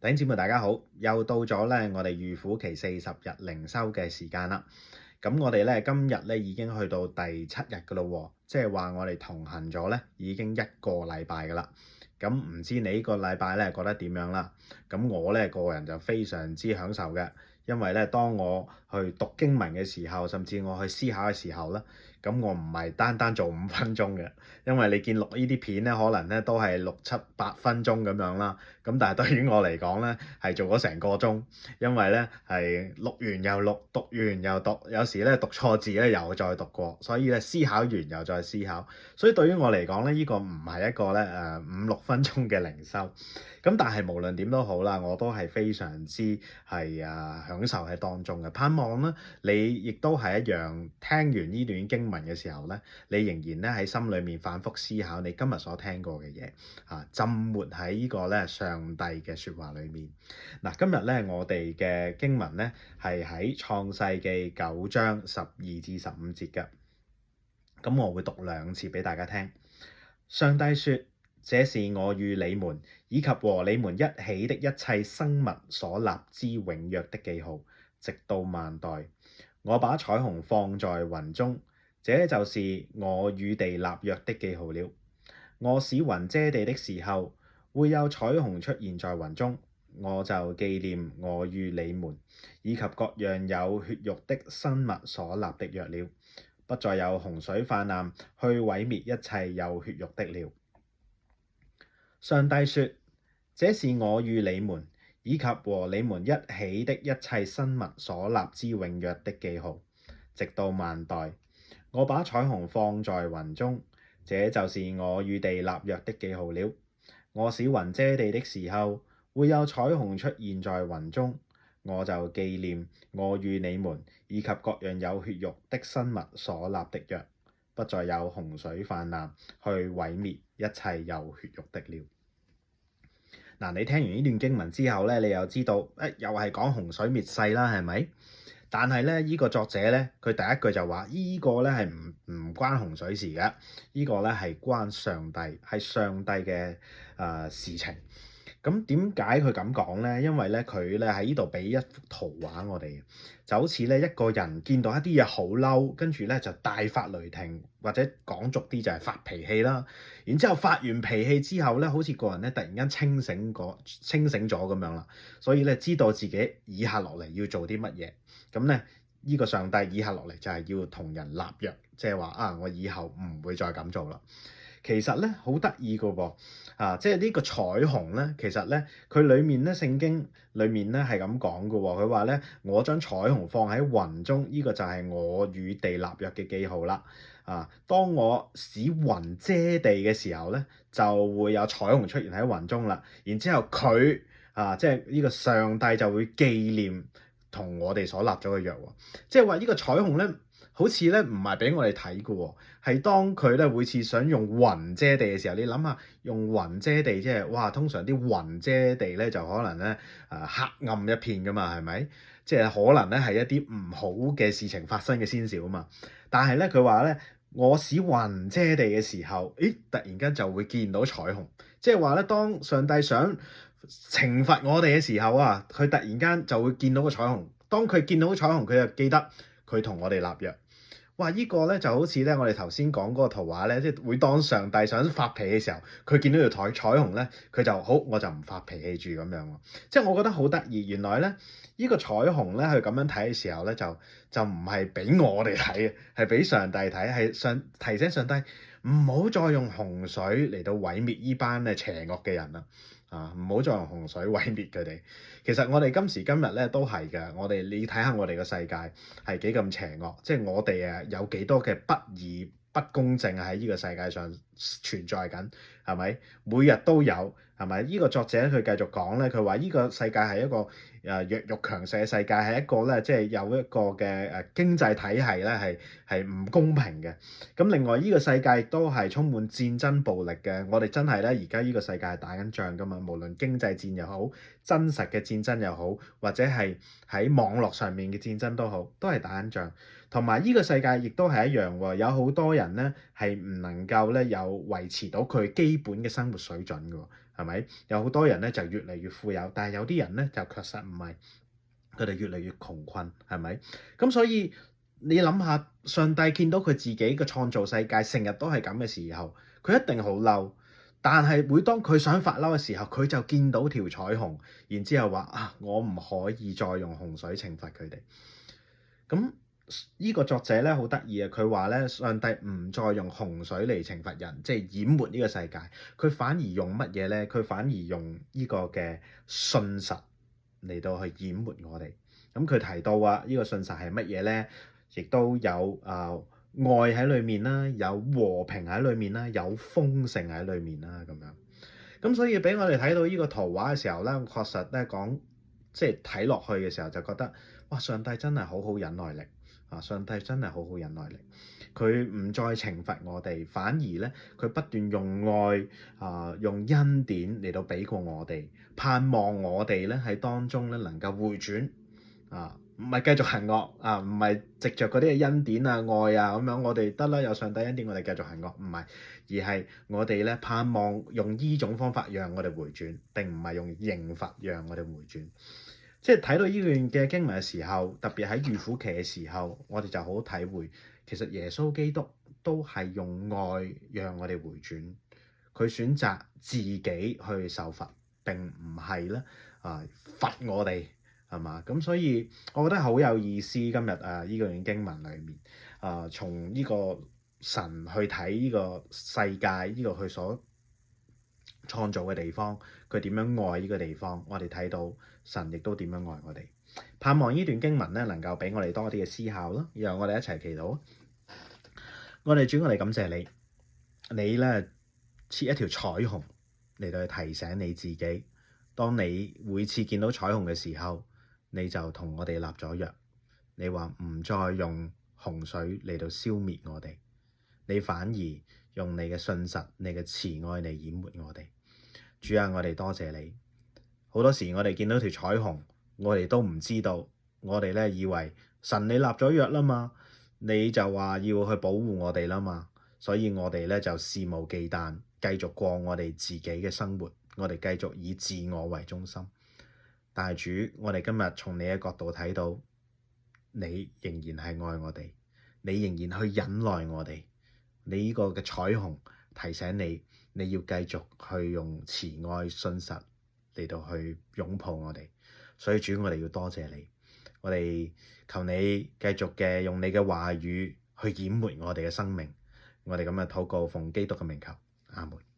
弟兄姊妹大家好，又到咗咧我哋預苦期40日靈修嘅時間啦。咁我哋咧今日咧已經去到第7日噶啦喎，即係話我哋同行咗咧已經1個禮拜噶啦。咁唔知你呢個禮拜咧覺得點樣啦？咁我咧個人就非常之享受嘅，因為咧當我去讀經文嘅時候，甚至我去思考嘅時候咧，咁我唔係單單做5分鐘嘅，因為你見錄呢啲片咧，可能咧都係6、7、8分鐘咁樣啦。咁但係對於我嚟講咧，係做咗成個鐘，因為咧係錄完又錄，讀完又讀，有時咧讀錯字咧又再讀過，所以咧思考完又再思考。所以對於我嚟講咧，呢個唔係一個咧5、6分鐘嘅靈修。咁但係無論點都好啦，我都係非常之享受喺當中嘅。盼望咧你亦都係一樣，聽完呢段經文嘅時候咧，你仍然咧喺心裏面反覆思考你今日所聽過嘅嘢，浸沒喺呢個咧上帝嘅説話裏面。嗱，今日咧我哋嘅經文咧係喺創世記9章12至15節嘅。咁我會讀2次俾大家聽。上帝說：這是我與你們以及和你們一起的一切生物所立之永約的記號，直到萬代。我把彩虹放在雲中，這就是我與地立約的記號了。我使雲遮地的時候，會有彩虹出現在雲中，我就紀念我與你們以及各樣有血肉的生物所立的約了，不再有洪水泛濫去毀滅一切有血肉的了。上帝說：這是我與你們以及和你們一起的一切生物所立之永約的記號，直到萬代。我把彩虹放在雲中，這就是我與地立約的記號了。我使雲遮地的時候，會有彩虹出現在雲中，我就紀念我與你們以及各樣有血肉的生物所立的約，不再有洪水泛濫去毀滅一切有血肉的了。嗱，你聽完呢段經文之後咧，你又知道又係講洪水滅世啦，係咪？但係咧，呢個作者咧，佢第一句就話：呢個咧係唔關洪水事嘅，呢個咧係關上帝，係上帝嘅事情。咁點解佢咁講咧？因為咧佢咧喺呢度俾一幅圖畫我哋，就好似咧一個人見到一啲嘢好嬲，跟住咧就大發雷霆，或者講俗啲就係發脾氣啦。然之後發完脾氣之後咧，好似個人咧突然間清醒咗咁樣啦，所以咧知道自己以下落嚟要做啲乜嘢。咁咧呢個上帝以下落嚟就係要同人立約，即係話我以後唔會再咁做啦。其實咧好得意㗎喎，即係呢個彩虹咧，其實咧佢裡面咧聖經裡面咧係咁講㗎喎，佢話咧我將彩虹放喺雲中，呢個就係我與地立約嘅記號啦。當我使雲遮地嘅時候咧，就會有彩虹出現喺雲中啦。然之後佢即係呢個上帝就會紀念同我哋所立咗嘅約喎，即係話呢個彩虹咧，好似咧唔係俾我哋睇嘅喎，係當佢咧每次想用雲遮地嘅時候，你諗下用雲遮地，即係哇，通常啲雲遮地咧就可能咧黑暗一片噶嘛，係咪？即係可能咧係一啲唔好嘅事情發生嘅先兆啊嘛。但係咧佢話咧，我使雲遮地嘅時候，突然間就會見到彩虹，即係話咧當上帝想懲罰我哋嘅時候佢突然間就會見到個彩虹。當佢見到彩虹，佢就記得佢同我哋立約。哇！呢個咧就好似咧我哋頭先講嗰個圖畫咧，即係會當上帝想發脾氣嘅時候，佢見到條彩虹咧，佢就好，我就唔發脾氣住咁樣喎。即係我覺得好得意，原來咧呢個彩虹咧，佢咁樣睇嘅時候咧，就唔係俾我哋睇嘅，係俾上帝睇，係提醒上帝唔好再用洪水嚟到毀滅呢班邪惡嘅人啦。唔好再用洪水毀滅佢哋。其實我哋今時今日咧都係嘅，你睇下我哋個世界係幾咁邪惡，即係我哋有幾多嘅不義、不公正喺呢個世界上存在緊，係咪？每日都有，係咪？呢個作者佢繼續講咧，佢話呢個世界係一個弱肉強勢嘅世界，係一個咧即係有一個嘅經濟體系咧係唔公平嘅。咁另外呢個世界亦都係充滿戰爭暴力嘅。我哋真係咧而家呢個世界係打緊仗㗎嘛，無論經濟戰又好，真實嘅戰爭又好，或者係喺網絡上面嘅戰爭都好，都係打緊仗。同埋呢個世界亦都係一樣喎，有好多人咧係唔能夠咧有維持到佢基本嘅生活水準嘅，係咪？有好多人咧就越嚟越富有，但係有啲人咧就確實唔係，佢哋越嚟越窮困，係咪？咁所以你諗下，上帝見到佢自己嘅創造世界成日都係咁嘅時候，佢一定好嬲。但係每當佢想發嬲嘅時候，佢就見到條彩虹，然之後話啊，我唔可以再用洪水懲罰佢哋。咁呢個作者咧好得意啊，佢話咧上帝唔再用洪水嚟懲罰人，即係淹沒呢個世界，佢反而用乜嘢咧？佢反而用呢個嘅信實嚟到去淹沒我哋。咁佢提到啊，呢個信實係乜嘢咧？亦都有愛喺裏面啦，有和平喺裏面啦，有豐盛喺裏面啦，咁樣。咁所以俾我哋睇到呢個圖畫嘅時候咧，確實咧講，即係睇落去嘅時候就覺得，哇！上帝真係好好忍耐力啊！上帝真係好好忍耐力，佢唔再懲罰我哋，反而咧佢不斷用愛用恩典嚟到俾過我哋，盼望我哋咧喺當中咧能夠回轉啊！唔係繼續行惡啊，唔係藉着嗰啲嘅恩典啊、愛啊咁樣，我哋得啦，有上帝恩典，我哋繼續行惡，唔係，而係我哋咧盼望用呢種方法讓我哋回轉，並唔係用刑罰讓我哋回轉。即係睇到呢段嘅經文嘅時候，特別喺預苦期嘅時候，我哋就好體會，其實耶穌基督都係用愛讓我哋回轉，佢選擇自己去受罰，並唔係咧罰我哋。係嘛？咁所以我覺得好有意思。今日呢個段經文裏面從呢個神去睇呢個世界，呢個佢所創造嘅地方，佢點樣愛呢個地方，我哋睇到神亦都點樣愛我哋。盼望呢段經文咧能夠俾我哋多啲嘅思考咯，讓我哋一齊祈禱。我哋主，我哋感謝你，你咧設一條彩虹嚟到去提醒你自己，當你每次見到彩虹嘅時候，你就同我哋立咗約，你話唔再用洪水嚟到消滅我哋，你反而用你嘅信實、你嘅慈愛嚟淹沒我哋。主啊，我哋多謝你。好多時我哋見到條彩虹，我哋都唔知道，我哋咧以為神你立咗約啦嘛，你就話要去保護我哋啦嘛，所以我哋咧就肆無忌憚，繼續過我哋自己嘅生活，我哋繼續以自我為中心。但係主，我哋今日從你嘅角度睇到，你仍然係愛我哋，你仍然去忍耐我哋。你呢個嘅彩虹提醒你，你要繼續去用慈愛信實嚟到去擁抱我哋。所以主，我哋要多謝你，我哋求你繼續嘅用你嘅話語去淹沒我哋嘅生命。我哋咁樣禱告，奉基督嘅名求，阿門。